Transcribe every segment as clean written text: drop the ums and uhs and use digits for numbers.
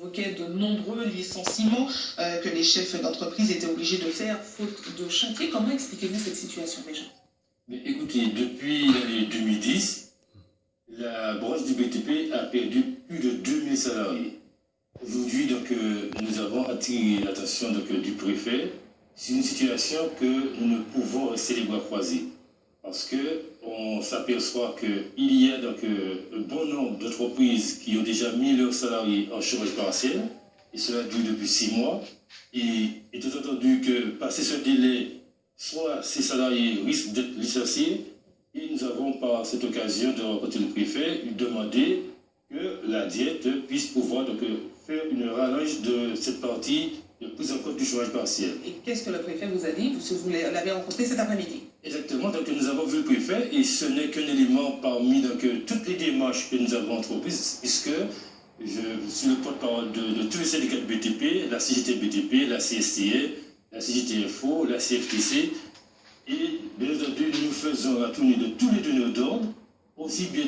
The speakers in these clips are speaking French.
évoquait de nombreux licenciements que les chefs d'entreprise étaient obligés de faire faute de chantier. Comment expliquez-vous cette situation déjà? Mais écoutez, depuis l'année 2010, la branche du BTP a perdu plus de 2000 salariés. Aujourd'hui, nous avons attiré l'attention du préfet sur une situation que nous ne pouvons rester les bras croisés. Parce qu'on s'aperçoit qu'il y a un bon nombre d'entreprises qui ont déjà mis leurs salariés en chômage partiel, et cela dure depuis 6 mois. Et étant entendu que, passé ce délai, soit ces salariés risquent d'être licenciés, et nous avons par cette occasion de rencontrer le préfet, lui demander que la diète puisse pouvoir faire une rallonge de cette partie de prise en compte du chômage partiel. Et qu'est-ce que le préfet vous a dit? Vous l'avez rencontré cet après-midi? Exactement, nous avons vu le préfet et ce n'est qu'un élément parmi toutes les démarches que nous avons entreprises, puisque je suis le porte-parole de tous les syndicats de BTP, la CGT BTP, la CSTE, la CGTFO, la CFTC, et bien entendu nous faisons la tournée de tous les donneurs d'ordre, aussi bien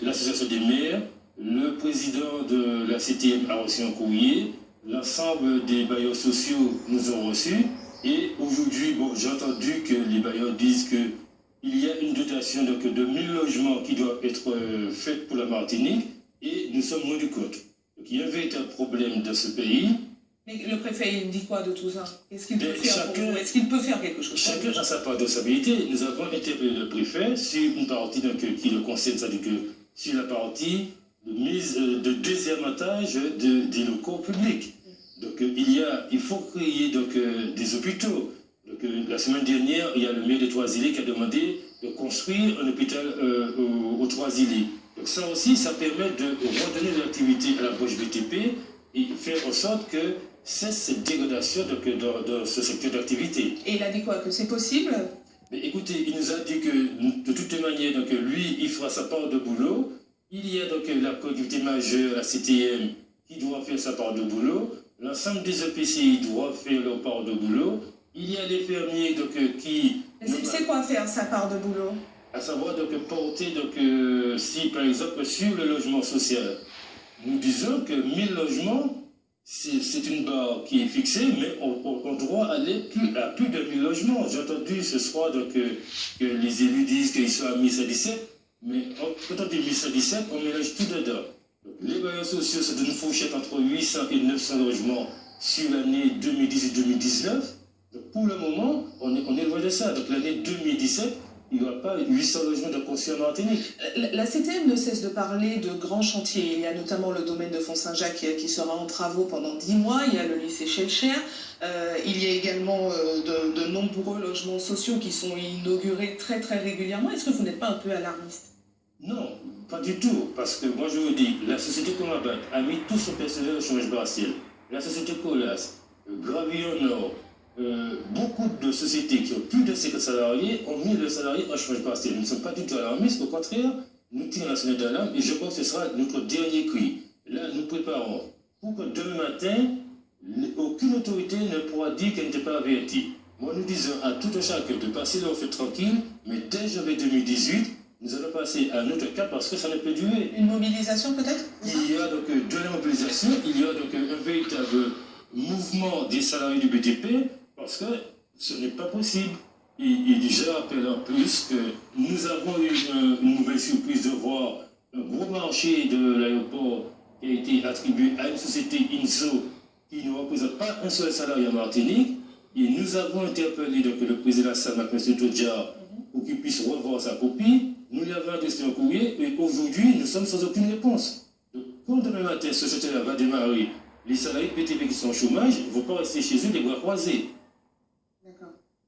l'association des maires, le président de la CTM a reçu un courrier, l'ensemble des bailleurs sociaux nous ont reçus. Et aujourd'hui, j'ai entendu que les bailleurs disent qu'il y a une dotation de 1000 logements qui doit être faite pour la Martinique et nous sommes loin du compte. Donc il y a un véritable problème dans ce pays. Mais le préfet, il dit quoi de tout ça? Est-ce qu'il peut faire pour vous? Est-ce qu'il peut faire quelque chose? Chacun a sa part de responsabilité. Nous avons interpellé le préfet sur une partie qui le concerne, c'est-à-dire que sur la partie de mise de déshermatage des locaux publics. Donc il faut créer des hôpitaux. La semaine dernière, il y a le maire de Trois-Îlets qui a demandé de construire un hôpital aux Trois-Îlets. Donc ça aussi, ça permet de redonner de l'activité à la branche BTP et faire en sorte que cesse cette dégradation dans ce secteur d'activité. Et il a dit quoi? Que c'est possible? Mais écoutez, il nous a dit que de toutes les manières, lui, il fera sa part de boulot. Il y a la collectivité majeure, la CTM, qui doit faire sa part de boulot. L'ensemble des EPCI doivent faire leur part de boulot. Il y a des fermiers qui... C'est quoi faire sa part de boulot? À savoir porter, si par exemple sur le logement social, nous disons que 1000 logements, c'est une barre qui est fixée, mais on doit aller à plus de 1000 logements. J'ai entendu ce soir que les élus disent qu'ils sont à 1117, mais quand on dit 1117, on mélange tout dedans. Les bailleurs sociaux, c'est une fourchette entre 800 et 900 logements sur l'année 2018-2019. Pour le moment, on est loin de ça. Donc l'année 2017, il n'y aura pas 800 logements de construction en Martinique. La CTM ne cesse de parler de grands chantiers. Il y a notamment le domaine de Font-Saint-Jacques qui sera en travaux pendant 10 mois. Il y a le lycée Schellcher. Il y a également de nombreux logements sociaux qui sont inaugurés très très régulièrement. Est-ce que vous n'êtes pas un peu alarmiste? Non, pas du tout, parce que moi je vous dis, la société Comabat a mis tout son personnel au chômage partiel. La société Colas, Gravillon Nord, beaucoup de sociétés qui ont plus de 50 salariés ont mis leurs salariés au chômage partiel. Nous ne sommes pas du tout alarmistes, au contraire, nous tirons la sonnette d'alarme et je crois que ce sera notre dernier cri. Là, nous préparons pour que demain matin, aucune autorité ne pourra dire qu'elle n'était pas avertie. Moi, nous disons à tout un chacun de passer leur fête tranquille, mais dès janvier 2018, nous allons passer à un autre cas parce que ça ne peut durer. Une mobilisation peut-être? Il y a de la mobilisation, il y a un véritable mouvement des salariés du BTP parce que ce n'est pas possible. Et je rappelle en plus que nous avons eu une nouvelle surprise de voir un gros marché de l'aéroport qui a été attribué à une société INSO qui ne représente pas un seul salarié en Martinique. Et nous avons interpellé le président Samak, M. Todjar, pour qu'il puisse revoir sa copie. Nous lui avons adressé un courrier et aujourd'hui, nous sommes sans aucune réponse. Donc, quand demain matin, ce chantier-là va démarrer, les salariés de BTP qui sont au chômage ne vont pas rester chez eux les bras croisés.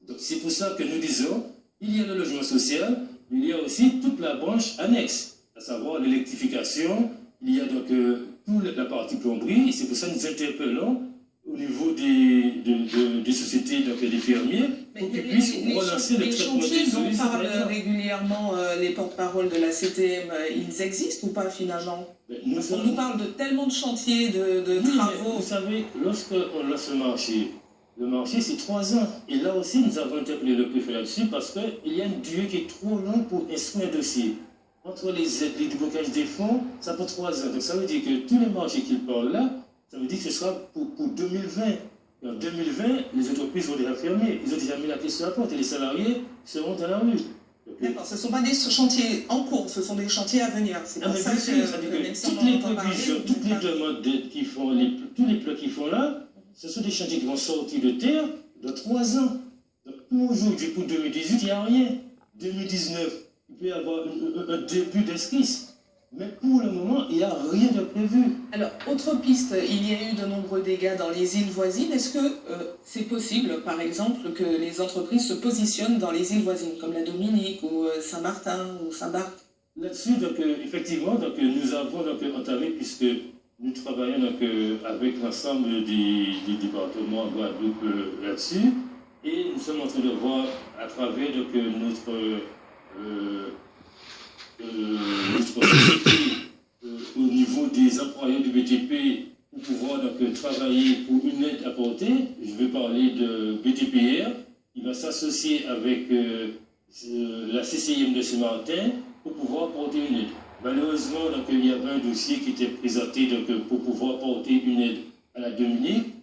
Donc, c'est pour ça que nous disons, il y a le logement social, mais il y a aussi toute la branche annexe, à savoir l'électrification, il y a toute la partie plomberie, et c'est pour ça que nous interpellons au niveau des sociétés, des fermiers, pour qu'ils puissent relancer le traitement des chantiers dont parlent régulièrement les porte-paroles de la CTM, ils existent ou pas finalement? On nous parle de tellement de chantiers, de travaux. Vous savez, lorsqu'on lance le marché c'est 3 ans. Et là aussi, nous avons interpellé le préfet là-dessus parce qu'il y a une durée qui est trop longue pour instruire un dossier. entre les aides, les déblocages des fonds, ça prend 3 ans. Donc ça veut dire que tous les marchés qu'ils parlent là, ça veut dire que ce sera pour 2020. Et en 2020, les entreprises vont déjà fermer. Ils ont déjà mis la clé sur la porte et les salariés seront dans la rue. D'accord, ce ne sont pas des chantiers en cours, ce sont des chantiers à venir. C'est pour ça que toutes les prévisions, toutes les demandes d'aide qu'ils font, tous les plans qu'ils font là, ce sont des chantiers qui vont sortir de terre dans 3 ans. Donc pour aujourd'hui, pour 2018, il n'y a rien. 2019, il peut y avoir un début d'esquisse. Mais pour le moment, il n'y a rien de prévu. Alors, autre piste, il y a eu de nombreux dégâts dans les îles voisines. Est-ce que c'est possible, par exemple, que les entreprises se positionnent dans les îles voisines, comme la Dominique, ou Saint-Martin, ou Saint-Barth? Là-dessus, effectivement, nous avons entamé, puisque nous travaillons avec l'ensemble des départements Guadeloupe là-dessus, et nous sommes en train de voir à travers notre société au niveau des employés du BTP pour pouvoir travailler pour une aide apportée. Je vais parler de BTPR. Il va s'associer avec la CCIM de Saint-Martin pour pouvoir porter une aide. Malheureusement, il y avait un dossier qui était présenté pour pouvoir porter une aide à la Dominique.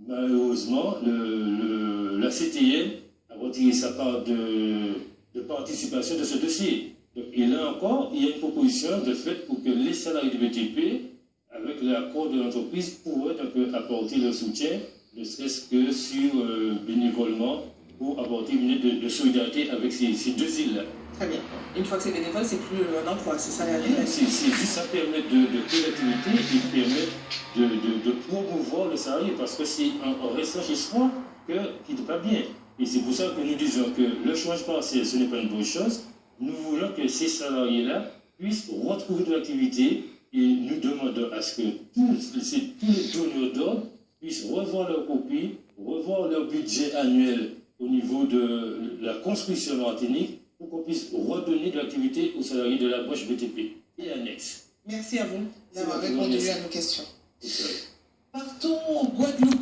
Malheureusement, la CTM a retiré sa part de participation de ce dossier. Donc, et là encore, il y a une proposition de fait pour que les salariés du BTP, avec l'accord de l'entreprise, pourraient apporter leur soutien, ne serait-ce que sur bénévolement, pour apporter une aide de solidarité avec ces 2 îles-là. Très bien. Une fois que c'est bénévole, c'est plus un emploi, c'est ça la réalité. C'est juste, ça permet de créer l'activité et permet de promouvoir le salarié, parce que c'est en restant chez soi qu'il n'est pas bien. Et c'est pour ça que nous disons que le chômage partiel, ce n'est pas une bonne chose. Nous voulons que ces salariés-là puissent retrouver de l'activité et nous demandons à ce que tous les donneurs d'ordre puissent revoir leur copie, revoir leur budget annuel au niveau de la construction Martinique pour qu'on puisse redonner de l'activité aux salariés de la branche BTP et annexe. Merci à vous d'avoir répondu à nos questions. Partons en Guadeloupe.